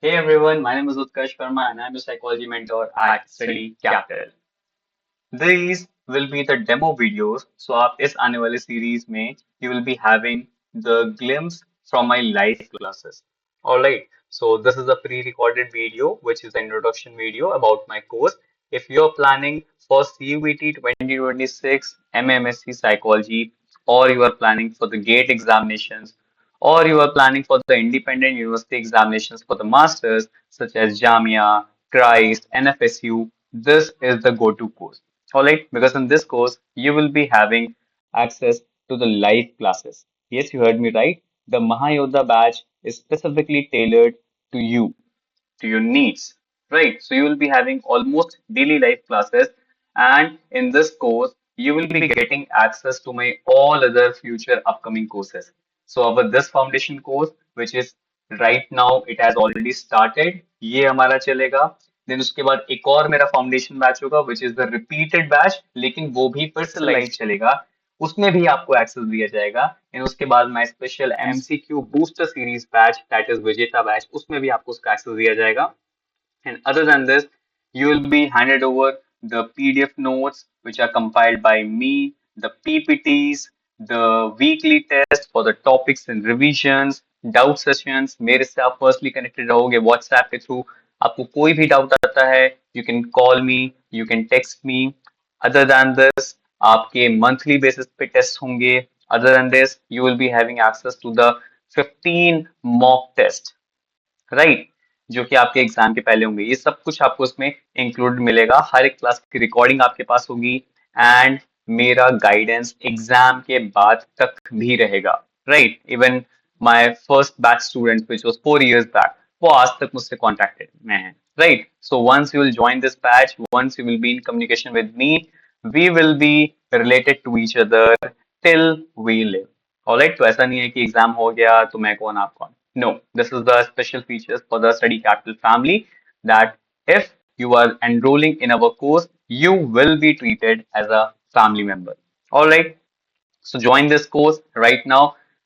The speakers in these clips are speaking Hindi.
Hey everyone, my name is Utkarsh Verma and I'm a psychology mentor at Study Capital. These will be the demo videos. So आप इस आने वाले series में you will be having the glimpse from my live classes. Alright, so this is a pre-recorded video which is the introduction video about my course. If you're planning for CUET 2026 MMSC Psychology or you are planning for the GATE examinations or you are planning for the independent university examinations for the masters such as Jamia, Christ, NFSU, this is the go-to course. Alright, because in this course you will be having access to the live classes. Yes, you heard me right. The Mahayodha batch is specifically tailored to you, to your needs, right? So you will be having almost daily life classes, and in this course, you will be getting access to my all other future upcoming courses. So our this foundation course, which is right now, it has already started. ये हमारा चलेगा. Then उसके बाद एक और मेरा फाउंडेशन बैच होगा, which is the repeated batch, लेकिन वो भी फिर से लाइव चलेगा. उसमें भी आपको एक्सेस दिया जाएगा एंड उसके बाद my special MCQ booster series batch that is विजेता बैच उसमें भी आपको उसका एक्सेस दिया जाएगा. And other than this, you will be handed over the PDF notes which are compiled by me, the PPTs, the weekly test for the topics and revisions, doubt sessions. मेरे से आप पर्सनली कनेक्टेड रहोगे व्हाट्सएप के थ्रू. आपको कोई भी डाउट आता है, you can call me, you can text me. Other than this, आपके मंथली बेसिस पे टेस्ट होंगे. Other than this, you will be having access to the 15 mock test, right, जो कि आपके एग्जाम के पहले होंगे. ये सब कुछ आपको उसमें इंक्लूड मिलेगा. हर एक क्लास की रिकॉर्डिंग आपके पास होगी एंड मेरा गाइडेंस एग्जाम के बाद तक भी रहेगा, right. Even my first batch students which was 4 years back, वो आज तक मुझसे कॉन्टेक्टेड में है, right. So once you will join this batch, once you will be in communication with me, we will be related to each other till we live. Alright, तो ऐसा नहीं है कि एग्जाम हो गया तो मैं कौन आप कौन. No, this is the special features for the Study Capital family that if you are enrolling in our course, you will be treated as a family member. All right. So join this course right now.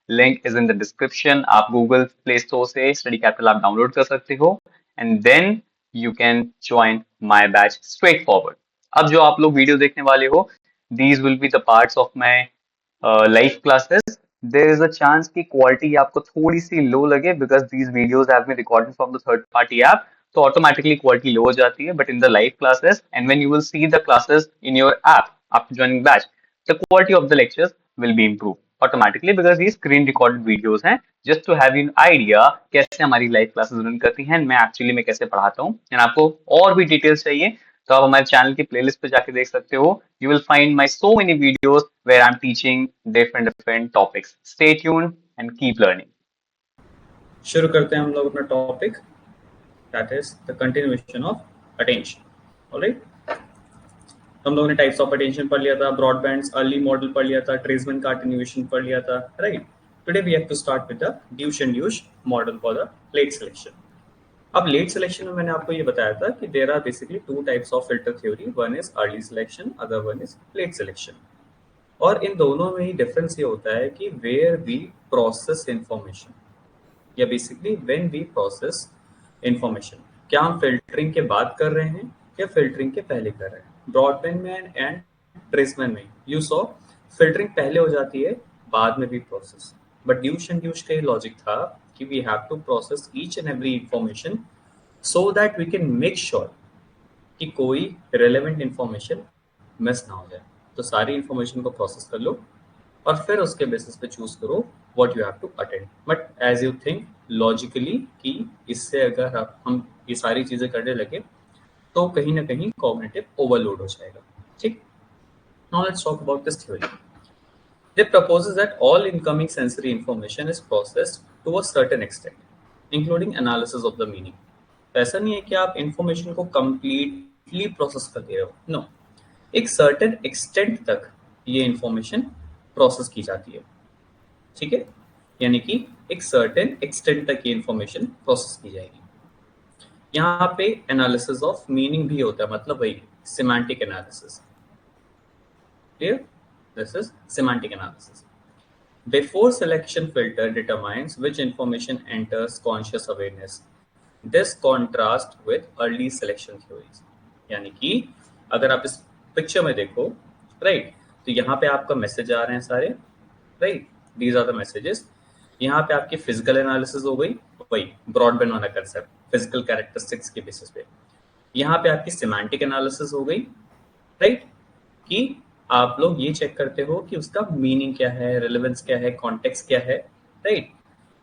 Link is in the description. आप Google Play Store से Study Capital आप download कर सकते हो and then you can join my batch straight forward. अब जो आप लोग वीडियो देखने वाले हो, these will be the parts of my live classes. There is a chance कि quality आपको थोड़ी सी low लगे because these videos have been recorded from the third party app. तो automatically quality low हो जाती है. But in the live classes and when you will see the classes in your app after joining batch, the quality of the lectures will be improved automatically because ये screen recorded videos हैं. Just to have an idea कैसे हमारी live classes run करती हैं, मैं actually में कैसे पढ़ाता हूँ. And आपको और भी details चाहिए तो आप हमारे चैनल की प्लेलिस्ट पे जाके देख सकते हो. You will find my so many videos where I am teaching different different topics. Stay tuned and keep learning. शुरू करते हैं हम लोग अपना topic, that is the continuation of attention. Alright, हम लोगों ने टाइप्स ऑफ अटेंशन पढ़ लिया था, ब्रॉडबैंड्स अर्ली मॉडल पढ़ लिया था, ट्रेसमैन का अटेन्यूएशन पढ़ लिया था, right. Today we have to start with the Deutsch and Deutsch model for the late selection. अब लेट सिलेक्शन में मैंने आपको ये बताया था कि there are basically two types of filter theory, one is early selection, other one is late selection. और इन दोनों में ही डिफरेंस ये होता है कि वेयर वी प्रोसेस इंफॉर्मेशन, या basically when we process information. क्या हम फिल्टरिंग के बाद कर रहे हैं या फिल्टरिंग के पहले कर रहे हैं. ब्रॉडबैंड में एंड ट्रेसमैन में यू सॉ फिल्टरिंग पहले हो जाती है, बाद में भी process. But Deutsch and Deutsch का ये लॉजिक था कि we have to process each and every information so that we can make sure कि कोई रिलेवेंट इंफॉर्मेशन मिस ना हो जाए. तो सारी इंफॉर्मेशन को प्रोसेस कर लो और फिर उसके बेसिस पे चूज करो what you have to attend. But as you think logically कि इससे अगर हम ये सारी चीजें करने लगे तो कहीं ना कहीं कॉग्निटिव ओवरलोड हो जाएगा. ठीक. Now let's talk about this theory. They proposes that all incoming sensory information is processed to a certain extent, including analysis of the meaning. ऐसा नहीं है कि आप इंफॉर्मेशन को कंप्लीटली प्रोसेस करते रहो. नो, एक सर्टेन एक्सटेंट तक ये इंफॉर्मेशन प्रोसेस की जाती है. ठीक है, यानी कि एक सर्टेन एक्सटेंट तक ये इंफॉर्मेशन प्रोसेस की जाएगी. यहाँ पे एनालिसिस ऑफ मीनिंग भी होता है, मतलब वही semantic analysis. Clear? This is semantic analysis. Before selection filter determines which information enters conscious awareness. This contrast with early selection theories. यानी कि अगर आप इस पिक्चर में देखो, राइट, तो यहाँ पे आपका मैसेज आ रहे हैं सारे, right, these are the messages. यहाँ पे आपकी फिजिकल एनालिसिस हो गई, वही ब्रॉडबैंड वाला कंसेप्ट, फिजिकल कैरेक्टरिस्टिक्स के बेसिस पे। यहाँ पे आपकी सिमेंटिक एनालिसिस हो गई, राइट, कि आप लोग ये चेक करते हो कि उसका मीनिंग क्या है, रिलेवेंस क्या है, कॉन्टेक्स्ट क्या है, राइट।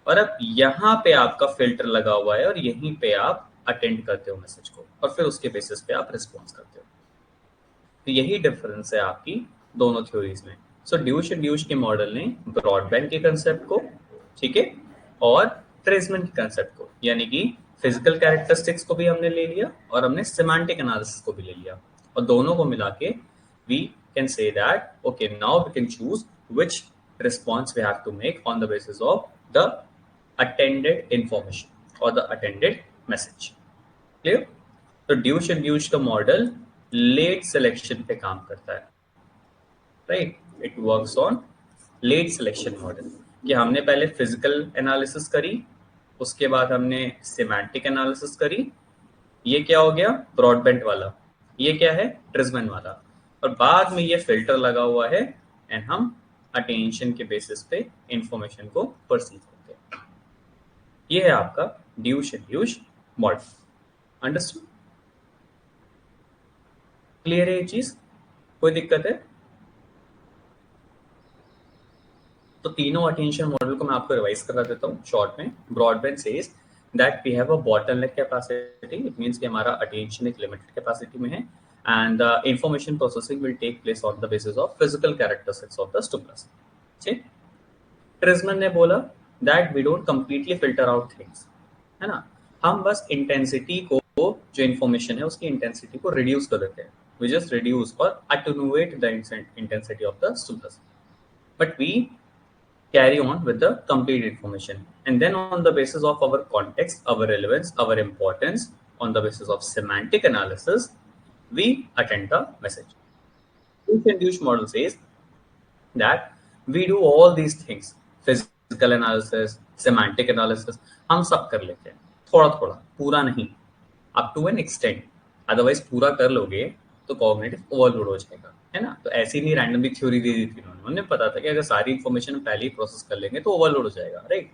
और अब यहाँ पे आपका फिल्टर लगा हुआ है और यहीं पे आप अटेंड करते हो मैसेज को और फिर उसके बेसिस पे आप रिस्पॉन्स करते हो। तो यही डिफरेंस है आपकी दोनों थ्योरीज में। सो ड्यूश एंड ड्यूश के मॉडल ने ब्रॉडबैंड के कंसेप्ट को, ठीक है, और ट्रेसमैन के कंसेप्ट को, यानी कि फिजिकल कैरेक्टरिस्टिक्स को भी हमने ले लिया और हमने सिमेंटिक एनालिसिस को भी ले लिया, और दोनों को मिला के we can say that okay now we can choose which response we have to make on the basis of the attended information or the attended message. Clear? तो ड्यूश एंड ड्यूश का मॉडल लेट सिलेक्शन पे काम करता है, right, it works on late selection model. कि हमने पहले फिजिकल एनालिसिस करी, उसके बाद हमने सिमेंटिक एनालिसिस करी, ये क्या हो गया ब्रॉडबैंड वाला, ये क्या है ट्रेसमैन वाला, और बाद में ये फिल्टर लगा हुआ है एंड हम अटेंशन के बेसिस पे इंफॉर्मेशन को परसीव करते हैं। ये है आपका Deutsche and Deutsch model. Understood? Clear है ये चीज? कोई दिक्कत है? तो तीनों अटेंशन मॉडल को मैं आपको रिवाइज करा देता हूँ शॉर्ट में। Broadbent says that we have a bottleneck capacity, it means कि हमारा अटेंशन एक लिमिटेड कैपेसिटी में है, and the information processing will take place on the basis of physical characteristics of the stimulus. ठीक। ट्रेसमैन ने बोला that we don't completely filter out things, है ना, हम बस इंटेंसिटी को, जो इन्फॉर्मेशन है उसकी इंटेंसिटी को रिड्यूस कर देते हैं, वी जस्ट रिड्यूस और attenuate the intensity of the stimulus, but we carry on with the complete information, and then on the basis of our context, our relevance, our importance, on the basis of semantic analysis, we attend the message. Use and use model says that we do all these things, physical analysis, semantic analysis, हम सब कर लेते हैं थोड़ा थोड़ा, पूरा नहीं, up to an extent, otherwise पूरा कर लोगे तो कॉग्निटिव ओवरलोड हो जाएगा, है ना। तो ऐसी नहीं रैंडमली थ्योरी दे दी थी उन्होंने, उन्हें पता था कि अगर सारी इंफॉर्मेशन पहले ही प्रोसेस कर लेंगे तो ओवरलोड हो जाएगा, right.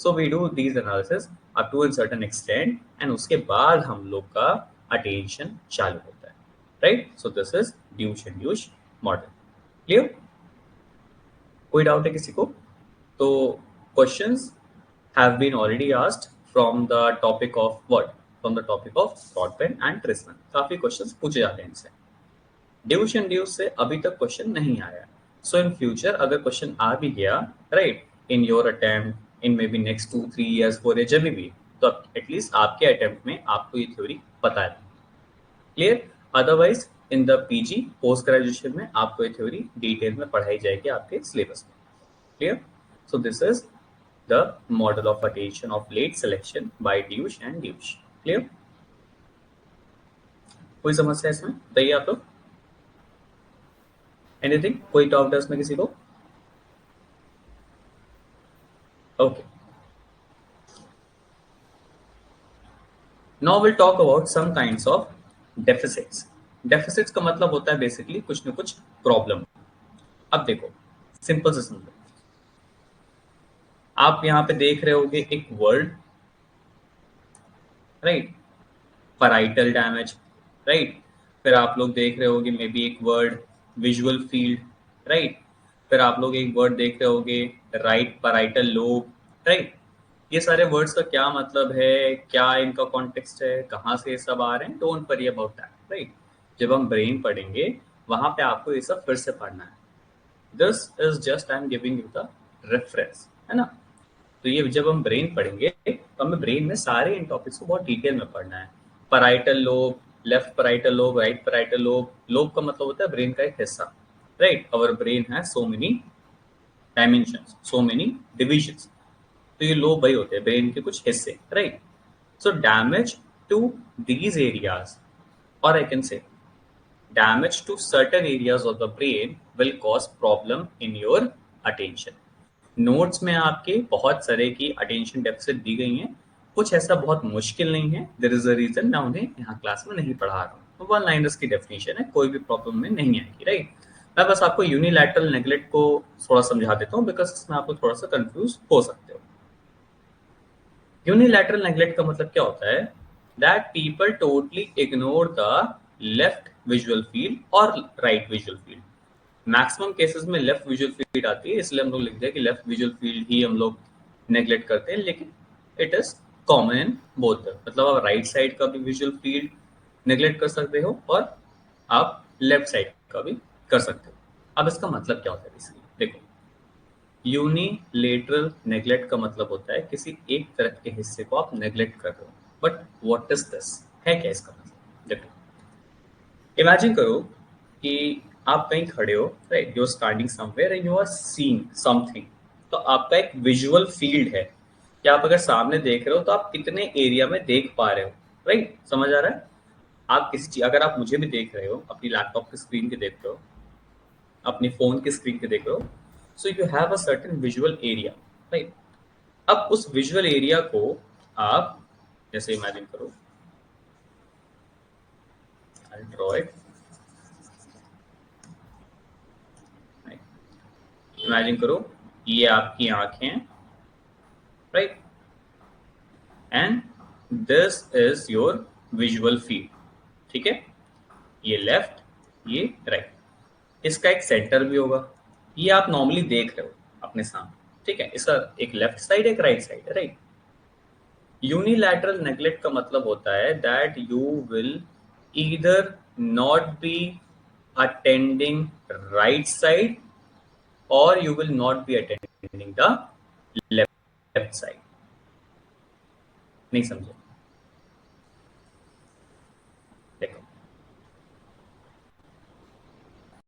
So we do these analysis up to an certain extent and उसके बाद हम लोग का अटेंशन चालू होता है, right. So this is Deutsch and Deutsch model. Clear? कोई डाउट है किसी को? तो questions have been already asked from the topic of what? From the topic of broadband and ट्रेसमैन। काफी क्वेश्चंस पूछे जाते हैं इनसे। ड्यूश एंड ड्यूश से अभी तक क्वेश्चन नहीं आया, सो इन फ्यूचर अगर क्वेश्चन आ भी गया, right, in your attempt in may be next 2-3 years 4 years जब भी, तो एटलीस्ट आपके अटेम्प्ट में आपको ये थ्योरी पता है। Clear? Otherwise in the PG post graduation में आपको ये थ्योरी डिटेल में पढ़ाई जाएगी आपके सिलेबस में। Clear? So this is the model of attention of late selection by Deuce and Deuce. Clear? कोई समस्या इसमें? बताइए आप लोग। Anything? कोई डाउट है इसमें किसी को? Okay. Now we'll talk about some kinds of deficits. Deficits का मतलब होता है बेसिकली कुछ न कुछ प्रॉब्लम। अब देखो, सिंपल से समझो, आप यहाँ पे देख रहे होगे एक word, right, parietal damage, right, फिर आप लोग देख रहे होगे मे बी एक वर्ड विजुअल फील्ड, राइट, फिर आप लोग एक वर्ड देख रहे होगे राइट पैराइटल लोब, राइट। ये सारे वर्ड्स का क्या मतलब है, क्या इनका कॉन्टेक्स्ट है, कहाँ से ये सब आ रहे हैं, don't worry about that, right. जब हम ब्रेन पढ़ेंगे वहां पे आपको ये सब फिर से पढ़ना है। This is just I am giving you the reference, है ना। तो ये जब हम ब्रेन पढ़ेंगे तो हमें ब्रेन में सारे इन टॉपिक्स को बहुत डिटेल में पढ़ना है। Parietal lobe, left parietal lobe, right parietal lobe, lobe का मतलब होता है ब्रेन का एक हिस्सा, राइट। अवर ब्रेन है so many dimensions, so many divisions, तो ये लोब वही होते हैं ब्रेन के कुछ हिस्से, right. So damage to these areas, और I can say damage to certain areas of the brain will cause problem in your attention. Notes में आपके बहुत सारे की अटेंशन डेफिसिट दी गई हैं, कुछ ऐसा बहुत मुश्किल नहीं है, देयर इज अ रीजन मैं उन्हें यहाँ क्लास में नहीं पढ़ा रहा हूँ। तो वन लाइनर्स की डेफिनेशन है, कोई भी प्रॉब्लम में नहीं आएगी, राइट। मैं बस आपको यूनिलैटरल नेग्लेक्ट को थोड़ा समझा देता हूँ, बिकॉज इसमें आप लोग थोड़ा सा कंफ्यूज हो सकते हो। यूनिलैटरल नेग्लेक्ट का मतलब क्या होता है, that people totally ignore the left visual field और right visual field. Maximum cases में लेफ्ट विजुअल फील्ड आती है, इसलिए हम लोग लिखते हैं कि लेफ्ट विजुअल फील्ड ही हम लोग नेग्लेक्ट करते हैं, लेकिन it is common in both. मतलब आप राइट साइड का भी विजुअल फील्ड नेग्लेक्ट कर सकते हो और आप लेफ्ट साइड का भी कर सकते हो। अब इसका मतलब क्या होता है बेसिकली, देखो, यूनिलेटरल नेग्लेक्ट का मतलब होता है किसी एक तरफ के हिस्से को आप नेग्लेक्ट कर रहे हो। बट व्हाट इज दिस, है क्या इसका मतलब? देखो, इमेजिन करो कि आप कहीं खड़े हो, right, you are standing somewhere and you are seeing something. तो आपका एक विजुअल फील्ड है कि आप अगर सामने देख रहे हो तो आप कितने एरिया में देख पा रहे हो, राइट, समझ आ रहा है? आप किसी चीज, अगर आप मुझे भी देख रहे हो, अपनी लैपटॉप की स्क्रीन के देख रहे हो, अपनी फोन की स्क्रीन के देख रहे हो, so you have a certain visual area, right. अब उस विजुअल एरिया को आप जैसे इमेजिन करो, आई ड्रॉ इट, इमेजिन करो ये आपकी आंखें हैं, right, and this is your visual field, ठीक है। ये लेफ्ट, ये राइट, इसका एक सेंटर भी होगा। ये आप नॉर्मली देख रहे हो अपने सामने, ठीक है। इसका एक लेफ्ट साइड एक राइट साइड है, राइट। यूनिलैटरल नेग्लेक्ट का मतलब होता है that you will either not be attending right side or you will not be attending the left side। नहीं समझे?